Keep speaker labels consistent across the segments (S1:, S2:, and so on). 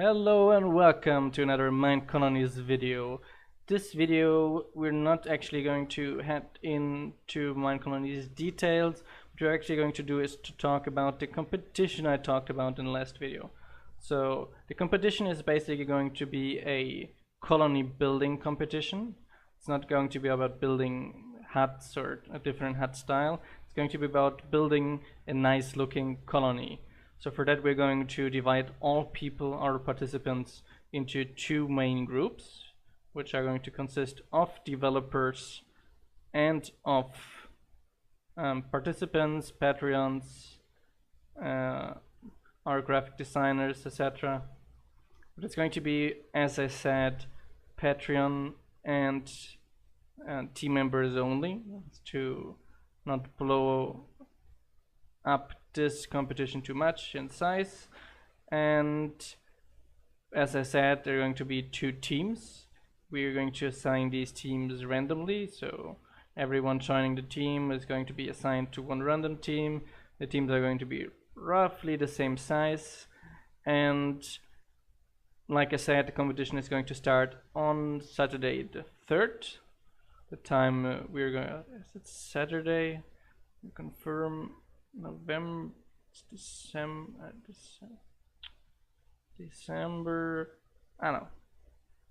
S1: Hello and welcome to another Minecolonies video. This video we're not actually going to head into Minecolonies details. What we're actually going to do is to talk about the competition I talked about in the last video. So the competition is basically going to be a colony building competition. It's not going to be about building huts or a different hut style. It's going to be about building a nice looking colony. So for that we're going to divide all people, our participants, into two main groups, which are going to consist of developers and of participants, Patreons, our graphic designers, etc. But it's going to be, as I said, Patreon and team members only, to not blow up this competition too much in size. And as I said, there are going to be two teams. We are going to assign these teams randomly, so everyone joining the team is going to be assigned to one random team. The teams are going to be roughly the same size, and like I said, the competition is going to start on Saturday the 3rd. The time we're going to, is it Saturday? Confirm. November, December, I don't know,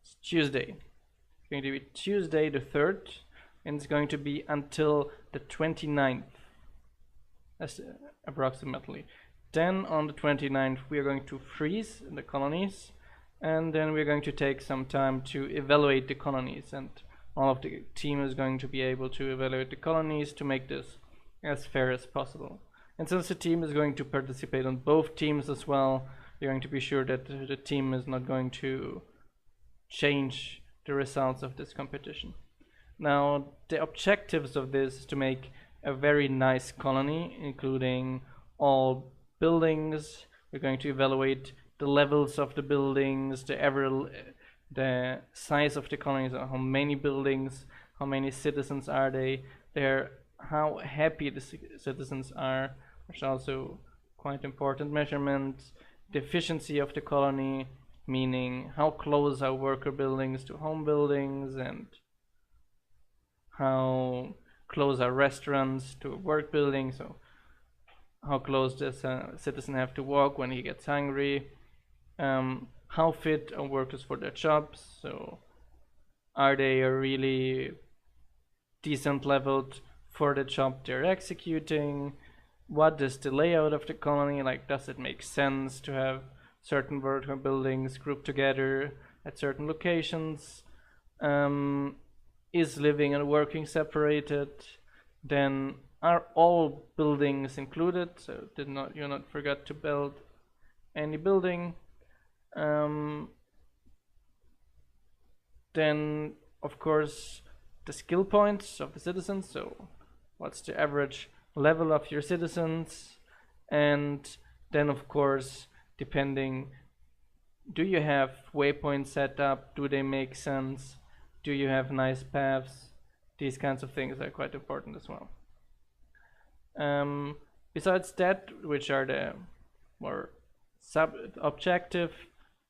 S1: it's Tuesday. It's going to be Tuesday the 3rd, and it's going to be until the 29th, approximately. Then on the 29th we are going to freeze in the colonies, and then we're going to take some time to evaluate the colonies, and all of the team is going to be able to evaluate the colonies to make this as fair as possible. And since the team is going to participate on both teams as well, you're going to be sure that the team is not going to change the results of this competition. Now, the objectives of this is to make a very nice colony, including all buildings. We're going to evaluate the levels of the buildings, the size of the colonies, how many buildings, how many citizens are there, how happy the citizens are, which is also quite important measurement. The efficiency of the colony, meaning how close are worker buildings to home buildings, and how close are restaurants to work buildings, so how close does a citizen have to walk when he gets hungry. How fit are workers for their jobs, so are they really decent leveled for the job they're executing. What is the layout of the colony, like does it make sense to have certain vertical buildings grouped together at certain locations? Is living and working separated? Then are all buildings included, so you not forget to build any building. Then of course the skill points of the citizens, so what's the average level of your citizens, and then of course depending, do you have waypoints set up, do they make sense, do you have nice paths? These kinds of things are quite important as well. Besides that, which are the more objective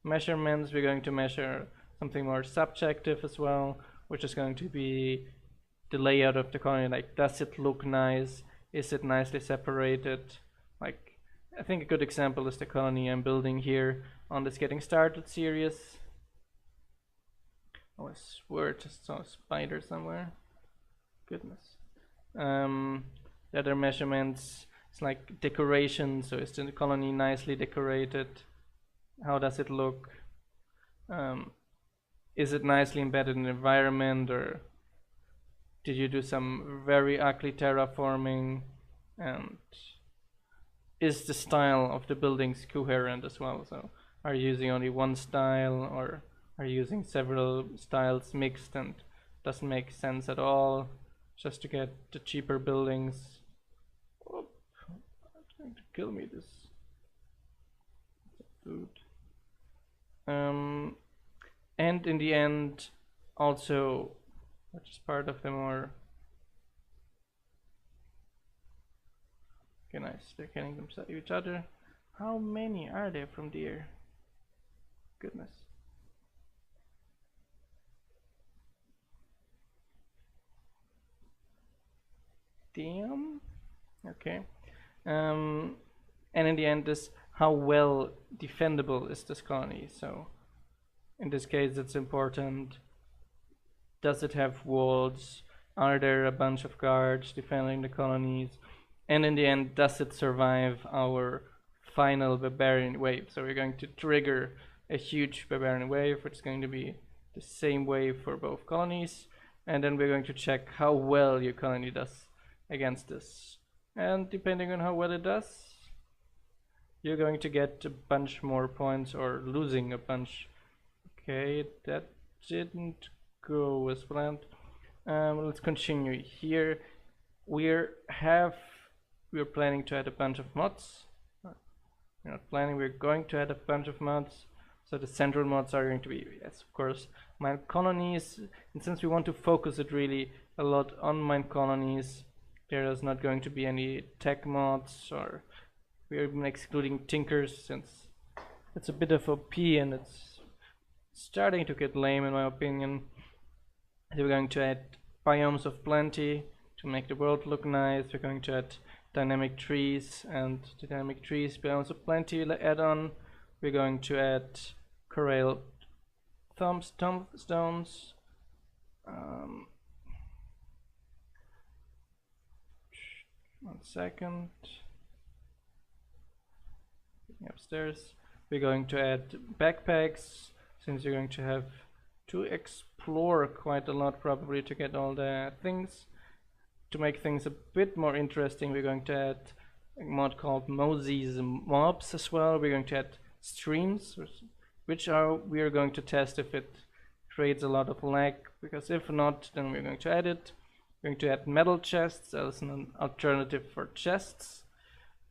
S1: measurements, we're going to measure something more subjective as well, which is going to be the layout of the colony, like does it look nice, is it nicely separated? Like, I think a good example is the colony I'm building here on this Getting Started series. Oh, I swear I just saw a spider somewhere. Goodness. The other measurements, it's like decoration, so is the colony nicely decorated? How does it look? Is it nicely embedded in the environment, or did you do some very ugly terraforming? And is the style of the buildings coherent as well? So are you using only one style, or are you using several styles mixed and doesn't make sense at all just to get the cheaper buildings? Oh, it's trying to kill me, this food. And in the end also, which is part of the more, okay, nice, they're killing themselves each other. How many are there from there? goodness. Damn. Okay. And in the end, is how well defendable is this colony? So in this case, it's important. Does it have walls? Are there a bunch of guards defending the colonies? And in the end, does it survive our final barbarian wave? So we're going to trigger a huge barbarian wave, which is going to be the same wave for both colonies. And then we're going to check how well your colony does against this. And depending on how well it does, you're going to get a bunch more points or losing a bunch. Okay, that didn't go as planned. Let's continue here. We're planning to add a bunch of mods. We're not planning, we're going to add a bunch of mods. So the central mods are going to be, yes, of course, Minecolonies. And since we want to focus it really a lot on Minecolonies, there is not going to be any tech mods, or we're even excluding tinkers since it's a bit of OP and it's starting to get lame in my opinion. So we're going to add biomes of plenty to make the world look nice. We're going to add dynamic trees, and the dynamic trees biomes of plenty add-on. We're going to add corral tombstones. One second. Upstairs. We're going to add backpacks, since you're going to have to explore quite a lot probably to get all the things. To make things a bit more interesting, we're going to add a mod called Mosey's Mobs as well. We're going to add streams, which we are going to test if it creates a lot of lag, because if not, then we're going to add it. We're going to add metal chests as an alternative for chests,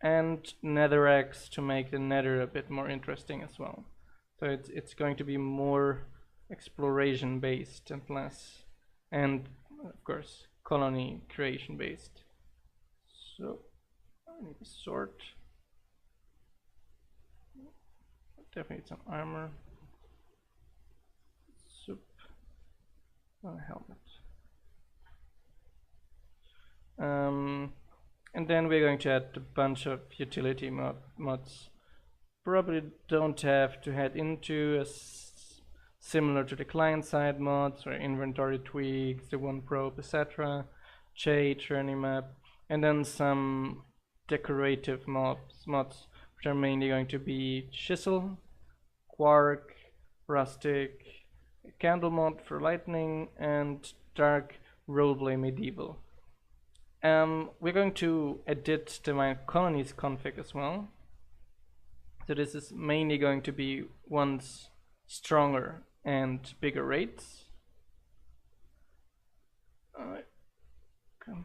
S1: and netherracks to make the nether a bit more interesting as well. So it's going to be more exploration based and less, and of course colony creation based. So I need to sort. Definitely need some armor. Soup. Oh, helmet. And then we're going to add a bunch of utility mods. Probably don't have to head into similar to the client-side mods or inventory tweaks, the one probe, etc. Journey map, and then some decorative mods, which are mainly going to be chisel, quark, rustic, candle mod for lightning, and dark roleplay medieval. We're going to edit the Minecolonies config as well. So this is mainly going to be ones stronger and bigger raids. Come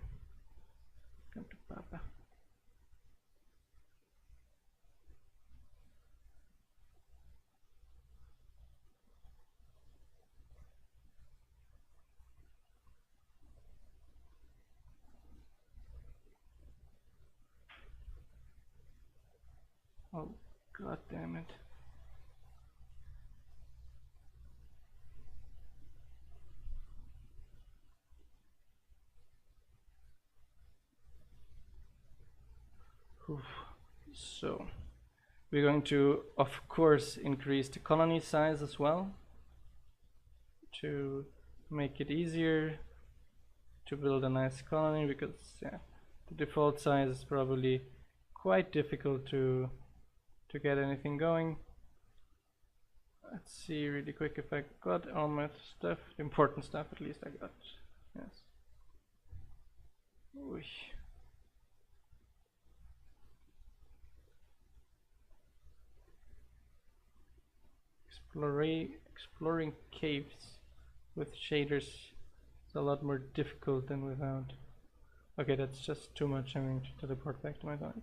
S1: to Papa. Oh, god damn it. Oof. So we're going to, of course, increase the colony size as well to make it easier to build a nice colony, because yeah, the default size is probably quite difficult to get anything going. Let's see really quick if I got all my stuff, the important stuff at least I got. Yes. Ooh. Exploring caves with shaders is a lot more difficult than without. Okay, that's just too much. I'm going to teleport back to my time.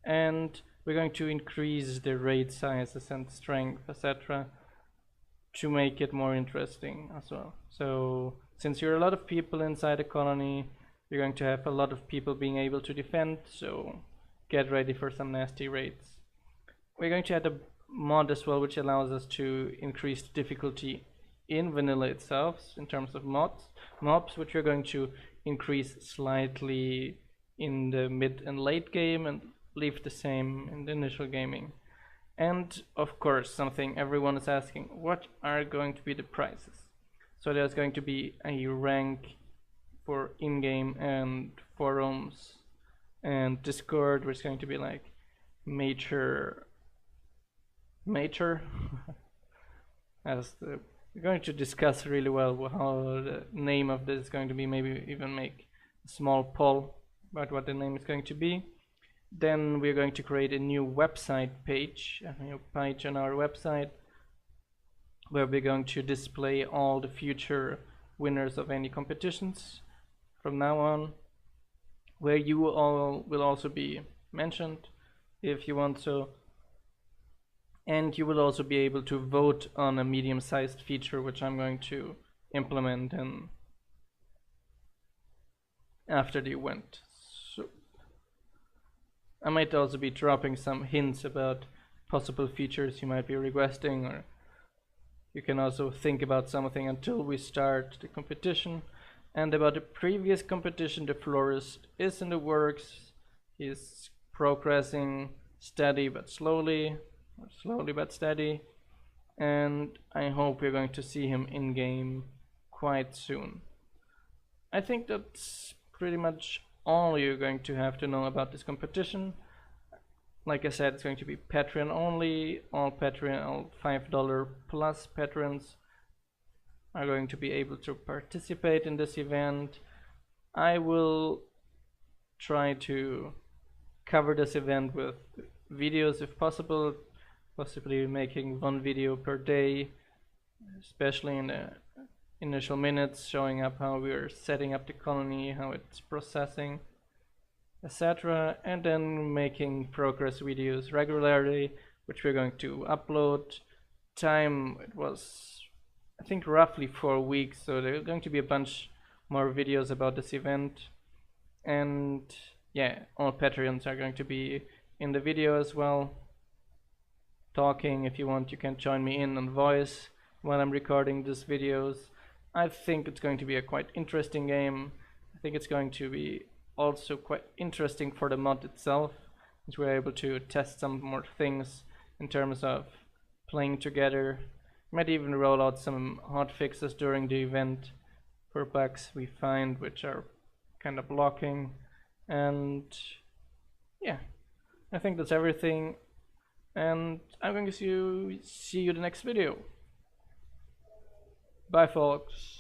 S1: And we're going to increase the raid sizes and strength, etc., to make it more interesting as well. So since you're a lot of people inside a colony, you're going to have a lot of people being able to defend, so get ready for some nasty raids. We're going to add mod as well, which allows us to increase the difficulty in vanilla itself in terms of mobs, which we're going to increase slightly in the mid and late game and leave the same in the initial gaming. And of course, something everyone is asking, what are going to be the prices? So there's going to be a rank for in-game and forums and Discord, which is going to be like major as we're going to discuss really well how the name of this is going to be, maybe even make a small poll about what the name is going to be. Then we're going to create a new website page, on our website, where we're going to display all the future winners of any competitions from now on, where you all will also be mentioned if you want so. And you will also be able to vote on a medium-sized feature, which I'm going to implement after the event. So I might also be dropping some hints about possible features you might be requesting, or you can also think about something until we start the competition. And about the previous competition, the florist is in the works. He's progressing steady but slowly but steady, and I hope we're going to see him in game quite soon. I think that's pretty much all you're going to have to know about this competition. Like I said, it's going to be Patreon only. All $5 plus patrons are going to be able to participate in this event. I will try to cover this event with videos if possible, possibly making one video per day, especially in the initial minutes, showing up how we're setting up the colony, how it's processing, etc. And then making progress videos regularly, which we're going to upload. Time, it was I think roughly 4 weeks, so there are going to be a bunch more videos about this event. And yeah, all Patreons are going to be in the video as well, talking. If you want, you can join me in on voice while I'm recording these videos. I think it's going to be a quite interesting game. I think it's going to be also quite interesting for the mod itself, as we're able to test some more things in terms of playing together. Might even roll out some hotfixes during the event for bugs we find which are kind of blocking. And yeah, I think that's everything, and I'm going to see you in the next video. Bye folks.